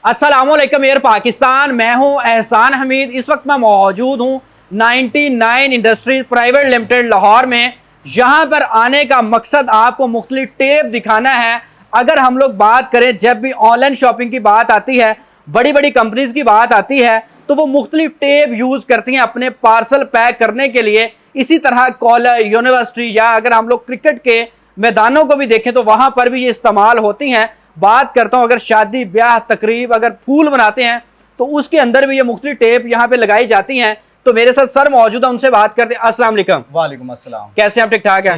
अस्सलामुअलैकुम एयर पाकिस्तान। मैं हूं एहसान हमीद। इस वक्त मैं मौजूद हूं 99 इंडस्ट्रीज प्राइवेट लिमिटेड लाहौर में। यहां पर आने का मकसद आपको मुख्तलिफ टेप दिखाना है। अगर हम लोग बात करें, जब भी ऑनलाइन शॉपिंग की बात आती है, बड़ी बड़ी कंपनीज की बात आती है, तो वो मुख्तलिफ टेप यूज़ करती हैं अपने पार्सल पैक करने के लिए। इसी तरह कॉलेज, यूनिवर्सिटी या अगर हम लोग क्रिकेट के मैदानों को भी देखें तो वहां पर भी ये इस्तेमाल होती हैं। बात करता हूं, अगर शादी ब्याह तकरीब अगर फूल बनाते हैं तो उसके अंदर भी ये मुख्तलिफ टेप यहाँ पे लगाई जाती हैं। तो मेरे साथ सर मौजूद है, उनसे बात करते हैं। अस्सलाम वालेकुम। वालेकुम अस्सलाम। कैसे आप? ठीक ठाक है?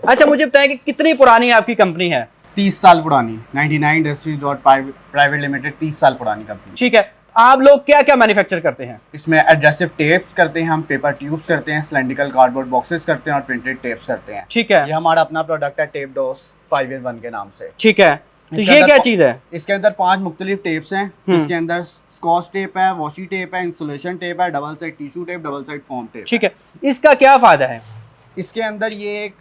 अच्छा, मुझे बताएं कि कितनी पुरानी आपकी कंपनी है? 30 साल पुरानी 99 इंडस्ट्रीज प्राइवेट लिमिटेड 30 साल पुरानी कंपनी। ठीक है। आप लोग क्या क्या मैन्युफैक्चर करते हैं? इसमें एडहेसिव टेप्स करते हैं हम, पेपर ट्यूब्स करते हैं, सिलेंड्रिकल कार्डबोर्ड बॉक्सेस करते हैं और प्रिंटेड टेप्स करते हैं। ठीक है। ये हमारा अपना प्रोडक्ट है टेप डोस 5-in-1 के नाम से। ठीक है। तो ये क्या चीज है? इसके अंदर 5 मुख्तलिफ टेप्स हैं, जिसके अंदर स्कॉच टेप है, वॉशी टेप है, इंसुलेशन टेप है, double side tissue tape, double side foam tape. ठीक है। इसका क्या फायदा है? इसके अंदर ये एक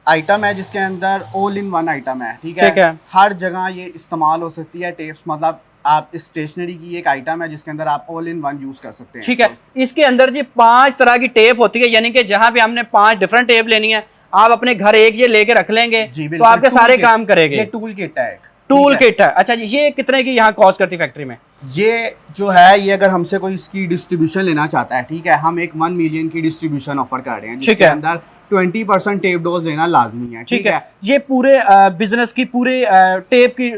आइटम है जिसके अंदर ऑल इन वन आइटम है। ठीक ठीक है। हर जगह ये इस्तेमाल हो सकती है टेप्स, मतलब आप स्टेशनरी की एक आइटम है जिसके अंदर आप ऑल इन वन यूज कर सकते हैं। ठीक है। इसके अंदर जी 5 तरह की टेप होती है, यानी कि जहां पे हमने 5 डिफरेंट टेप लेनी है, आप अपने घर एक ये लेके रख लेंगे तो आपके सारे काम करेंगे। ये टूल किट है, टूल किट है। अच्छा जी, ये कितने की यहाँ कॉस्ट करती फैक्ट्री में? ये जो है, ये अगर हमसे कोई इसकी डिस्ट्रीब्यूशन लेना चाहता है, ठीक है, हम एक 1 मिलियन की डिस्ट्रीब्यूशन ऑफर कर रहे हैं, जिसके अंदर 20% टेप डोज लेना लाजमी है। ठीक है। ये पूरे बिजनेस की पूरे टेप की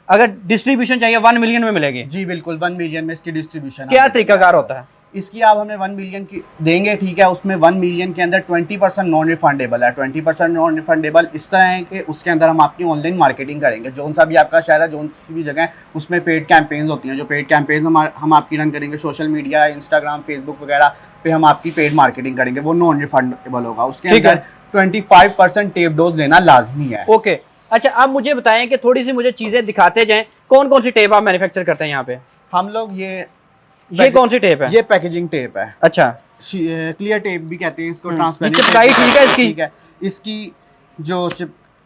अगर डिस्ट्रीब्यूशन चाहिए 1 मिलियन में मिलेगी? जी बिल्कुल, 1 मिलियन में इसकी डिस्ट्रीब्यूशन। क्या तरीकाकार होता है इसकी? आप हमें 1 मिलियन की देंगे, ठीक है, उसमें 1 मिलियन के अंदर 20% नॉन रिफंडेबल है। 20% नॉन रिफंडेबल इस तरह है कि उसके अंदर हम आपकी ऑनलाइन मार्केटिंग करेंगे। जो सा भी आपका शहर है, जो सी भी जगह है, उसमें पेड कैंपेन्स होती हैं। जो पेड कैंपेन्स हम आपकी रन करेंगे सोशल मीडिया, इंस्टाग्राम, फेसबुक वगैरह पे हम आपकी पेड मार्केटिंग करेंगे, वो नॉन रिफंडेबल होगा। उसके अंदर 25% टेप डोज लेना लाजमी है। ओके। अच्छा, अब मुझे बताएं कि थोड़ी सी मुझे चीजें दिखाते जाएं। कौन कौन सी टेप आप मैन्युफैक्चर करते हैं यहाँ पे? हम लोग ये कौन सी टेप है? ये पैकेजिंग टेप है। अच्छा। क्लियर टेप भी कहते हैं इसको, ट्रांसपेरेंट। चिपकाई ठीक है इसकी? ठीक है। इसकी जो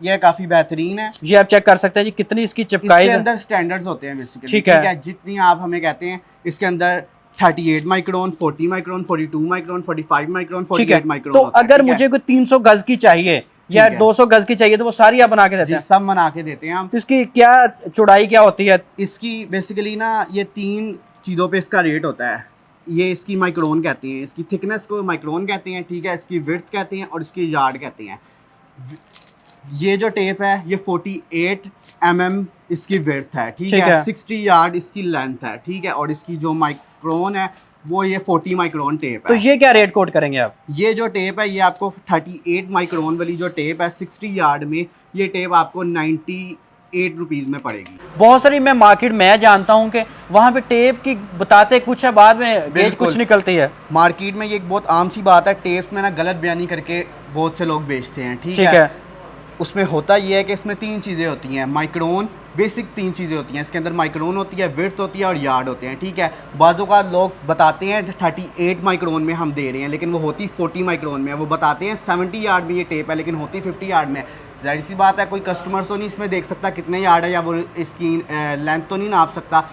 ये काफी बेहतरीन है। ये आप चेक कर सकते हैं जी कितनी इसकी चिपकाई। इसके अंदर स्टैंडर्ड्स होते हैं बेसिकली। ठीक है। जितनी आप हमें कहते हैं, इसके अंदर 38 micron, 40 micron, 42 micron, 45 micron, 48 micron. तो अगर मुझे कोई 300 गज की चाहिए या 200 गज की चाहिए तो वो सारी आप बना के देते हैं? सब बना के देते हैं हम। तो इसकी क्या चौड़ाई क्या होती है? इसकी बेसिकली ना, ये 3 चीज़ों पे इसका रेट होता है। ये इसकी माइक्रोन कहते हैं, इसकी थिकनेस को माइक्रोन कहते हैं, ठीक है, इसकी विड्थ कहते हैं और इसकी यार्ड कहते हैं। ये जो टेप है ये 48 mm इसकी विड्थ है, ठीक है, 60 यार्ड इसकी लेंथ है, ठीक है, और इसकी जो माइक्रोन है वो ये 40 माइक्रोन टेप है। तो ये क्या रेट कोट करेंगे आप? ये जो टेप है ये आपको 38 माइक्रोन वाली जो टेप है 60 यार्ड में, ये टेप आपको 98 रुपीज़ में पड़ेगी। बहुत सारी मैं मार्केट में जानता हूँ कि वहाँ पे टेप की बताते कुछ है, बाद में गेज कुछ निकलती है। मार्केट में ये एक बहुत आम सी बात है, टेप्स में ना गलत बयानी करके बहुत से लोग बेचते हैं। ठीक है। उसमें होता ये है कि इसमें 3 चीज़ें होती हैं। माइक्रोन, बेसिक 3 चीज़ें होती हैं इसके अंदर। माइक्रोन होती है, विड्थ होती है और यार्ड होते हैं। ठीक है। बाज़ों का लोग बताते हैं 38 माइक्रोन में हम दे रहे हैं, लेकिन वो होती 40 माइक्रोन में है। वो बताते हैं 70 यार्ड में ये टेप है, लेकिन होती 50 यार्ड में। जाहिर सी बात है, कोई कस्टमर तो नहीं इसमें देख सकता कितने यार्ड है, या वो इसकी लेंथ तो नहीं नाप सकता।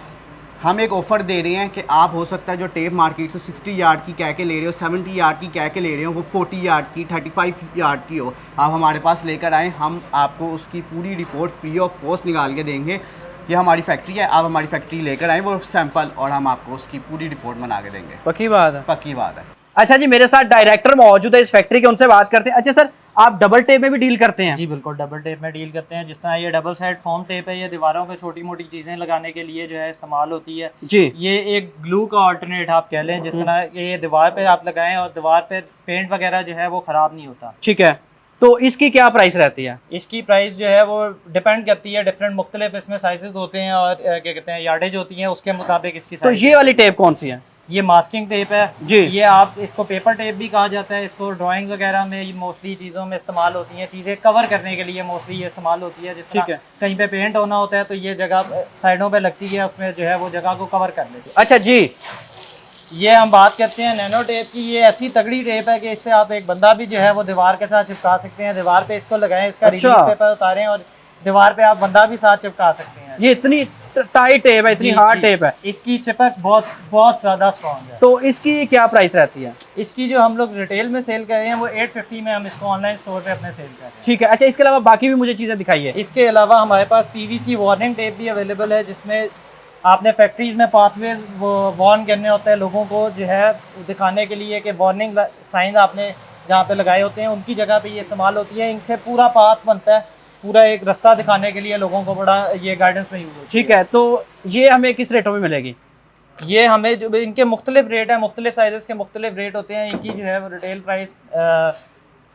हम एक ऑफ़र दे रहे हैं कि आप हो सकता है जो टेप मार्केट से 60 यार्ड की कह के ले रहे हो, 70 यार्ड की कह के ले रहे हो, वो 40 यार्ड की, 35 यार्ड की हो, आप हमारे पास लेकर आएँ, हम आपको उसकी पूरी रिपोर्ट फ्री ऑफ कॉस्ट निकाल के देंगे। ये हमारी फैक्ट्री है, आप हमारी फैक्ट्री लेकर आएँ वो सैंपल, और हम आपको उसकी पूरी रिपोर्ट बना के देंगे। पक्की बात है? पक्की बात है। अच्छा जी, मेरे साथ डायरेक्टर मौजूद है इस फैक्ट्री के, उनसे बात करते हैं। अच्छा सर, आप डबल टेप में भी डील करते हैं? जी बिल्कुल, डबल टेप में डील करते हैं। जिस तरह ये डबल साइड फोम टेप है, ये दीवारों पे छोटी मोटी चीज़ें लगाने के लिए जो है इस्तेमाल होती है जी। ये एक ग्लू का ऑल्टरनेट आप कह लें। जिस तरह ये दीवार पे आप लगाएं और दीवार पे पेंट वगैरह जो है वो ख़राब नहीं होता। ठीक है। तो इसकी क्या प्राइस रहती है? इसकी प्राइस जो है वो डिपेंड करती है, डिफरेंट मुख्तलिफ इसमें साइजेस होते हैं और क्या कहते हैं यार्डेज होती है, उसके मुताबिक इसकी। तो ये वाली टेप कौन सी है? ये मास्किंग टेप है जी। ये आप इसको पेपर टेप भी कहा जाता है। इसको ड्राइंग वगैरह में मोस्टली चीज़ों में इस्तेमाल होती हैं, चीज़ें कवर करने के लिए मोस्टली ये इस्तेमाल होती है। जिस तरह कहीं पे पेंट होना होता है तो ये जगह साइडों पे लगती है, उसमें जो है वो जगह को कवर कर लेती है। अच्छा जी। ये हम बात करते हैं नैनो टेप की। ये ऐसी तगड़ी टेप है कि इससे आप एक बंदा भी जो है वो दीवार के साथ चिपका सकते हैं। दीवार पे इसको लगाएं, इसका रिलीज पेपर उतारें और दीवार पे आप बंदा भी साथ चिपका सकते हैं। ये इतनी टाइट टेप है, इतनी हार्ड टेप है। इसकी चिपक बहुत बहुत ज़्यादा स्ट्रॉन्ग है। तो इसकी क्या प्राइस रहती है? इसकी जो हम लोग रिटेल में सेल कर रहे हैं वो 850 में हम इसको ऑनलाइन स्टोर पे अपने सेल कर रहे हैं। ठीक है। अच्छा, इसके अलावा बाकी भी मुझे चीज़ें दिखाइए। इसके अलावा हमारे पास पीवीसी वार्निंग टेप भी अवेलेबल है, जिसमें आपने फैक्ट्रीज में पाथवेज वो वार्न करने होते हैं लोगों को, जो है दिखाने के लिए कि वार्निंग साइन आपने जहाँ पे लगाए होते हैं उनकी जगह पे ये इस्तेमाल होती है। इनसे पूरा पाथ बनता है, पूरा एक रास्ता दिखाने के लिए लोगों को बड़ा ये गाइडेंस में यूज होती है। ठीक है। तो ये हमें किस रेटों में मिलेगी? ये हमें जो इनके मुख्तलिफ रेट है, मुख्तलिफ साइजेस के मुख्तलिफ रेट होते हैं। इनकी जो है वो रिटेल प्राइस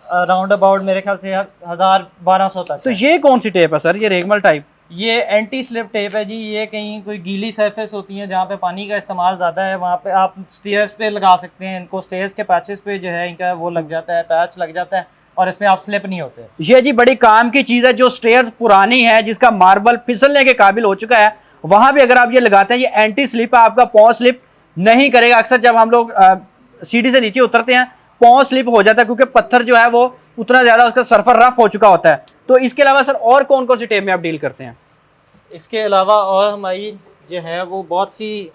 राउंड अबाउट मेरे ख्याल से 1000-1200 तक। तो ये कौन सी टेप है सर, ये रेगमल टाइप? ये एंटी स्लिप टेप है जी। ये कहीं कोई गीली सरफेस होती है जहाँ पे पानी का इस्तेमाल ज़्यादा है, वहाँ पे आप स्टेयर्स पे लगा सकते हैं इनको। स्टेयर्स के पैचेस पे जो है इनका वो लग जाता है, पैच लग जाता है, और इसमें आप स्लिप नहीं होते। ये जी बड़ी काम की चीज़ है। जो स्टेयर्स पुरानी है, जिसका मार्बल फिसलने के काबिल हो चुका है, वहाँ भी अगर आप ये लगाते हैं, ये एंटी स्लिप है, आपका पाँव स्लिप नहीं करेगा। अक्सर जब हम लोग सीढ़ी से नीचे उतरते हैं पाँव स्लिप हो जाता है, क्योंकि पत्थर जो है वो उतना ज़्यादा उसका सरफर रफ हो चुका होता है। तो इसके अलावा सर और कौन कौन सी टेप में आप डील करते हैं? इसके अलावा और हमारी जो है वो बहुत सी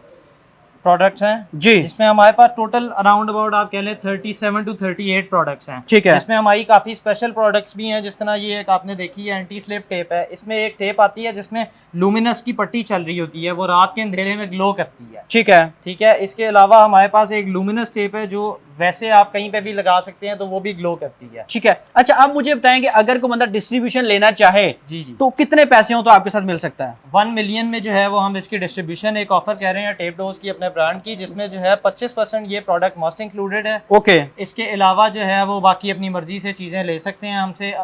प्रोडक्ट्स हैं जी, जिसमें हमारे पास टोटल अराउंड अबाउट आप कह लें 37 to 38 प्रोडक्ट्स हैं। ठीक है। जिसमें हमारी काफ़ी स्पेशल प्रोडक्ट्स भी हैं, जिस तरह ये एक आपने देखी है एंटी स्लिप टेप है। इसमें एक टेप आती है जिसमें लूमिनस की पट्टी चल रही होती है, वो रात के अंधेरे में ग्लो करती है। ठीक है। ठीक है। इसके अलावा हमारे पास एक लूमिनस टेप है जो वैसे आप कहीं पे भी लगा सकते हैं, तो वो भी ग्लो करती है। ठीक है। अच्छा, अब मुझे बताएं कि अगर कोई बंदा डिस्ट्रीब्यूशन लेना चाहे जी जी, तो कितने पैसे हो तो आपके साथ मिल सकता है? 1 मिलियन में जो है वो हम इसकी डिस्ट्रीब्यूशन एक ऑफर कह रहे हैं टेप डोज की, अपने ब्रांड की, जिसमें जो है 25% ये प्रोडक्ट मस्ट इंक्लूडेड है। ओके। इसके अलावा जो है वो बाकी अपनी मर्जी से चीज़ें ले सकते हैं हमसे,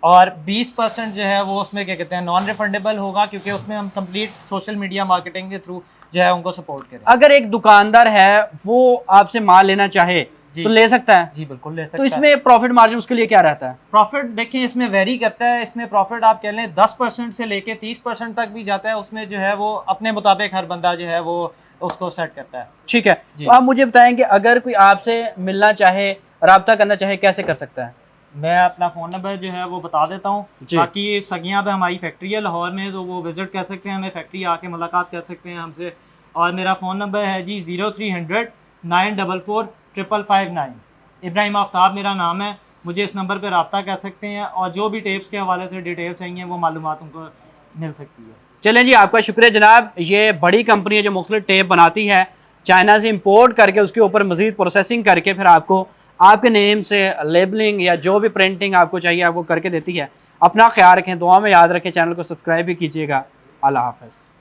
और 20% जो है वो उसमें क्या कहते हैं नॉन रिफंडेबल होगा, क्योंकि उसमें हम कंप्लीट सोशल मीडिया मार्केटिंग के थ्रू जो है उनको सपोर्ट करें। अगर एक दुकानदार है वो आपसे माल लेना चाहे तो ले सकता है? जी बिल्कुल ले सकता तो है। इसमें प्रॉफिट मार्जिन उसके लिए क्या रहता है? प्रॉफिट देखिए इसमें वेरी करता है। इसमें प्रॉफिट आप कह लें 10% से लेके 30% तक भी जाता है। उसमें जो है वो अपने मुताबिक हर बंदा जो है वो उसको सेट करता है। ठीक है। तो आप मुझे बताएं कि अगर कोई आपसे मिलना चाहे, राब्ता करना चाहे, कैसे कर सकता है? मैं अपना फ़ोन नंबर जो है वो बता देता हूँ। बाकी सगियाँ पे हमारी फैक्ट्री है लाहौर में, तो वो विज़िट कर सकते हैं, हमें फैक्ट्री आके मुलाकात कर सकते हैं हमसे। और मेरा फ़ोन नंबर है जी 0300 944 559। इब्राहिम आफ्ताब मेरा नाम है। मुझे इस नंबर पर रब्ता कर सकते हैं, और जो भी टेप्स के हवाले से डिटेल चाहिए वो मालूमात उनको मिल सकती है। चलें जी, आपका शुक्रिया जनाब। ये बड़ी कंपनी है जो मुख्तलिफ टेप बनाती है, चाइना से इंपोर्ट करके उसके ऊपर मज़ीद प्रोसेसिंग करके फिर आपको आपके नेम से लेबलिंग या जो भी प्रिंटिंग आपको चाहिए आपको करके देती है। अपना ख्याल रखें, दुआ में याद रखें, चैनल को सब्सक्राइब भी कीजिएगा। अल्लाह हाफ़िज़।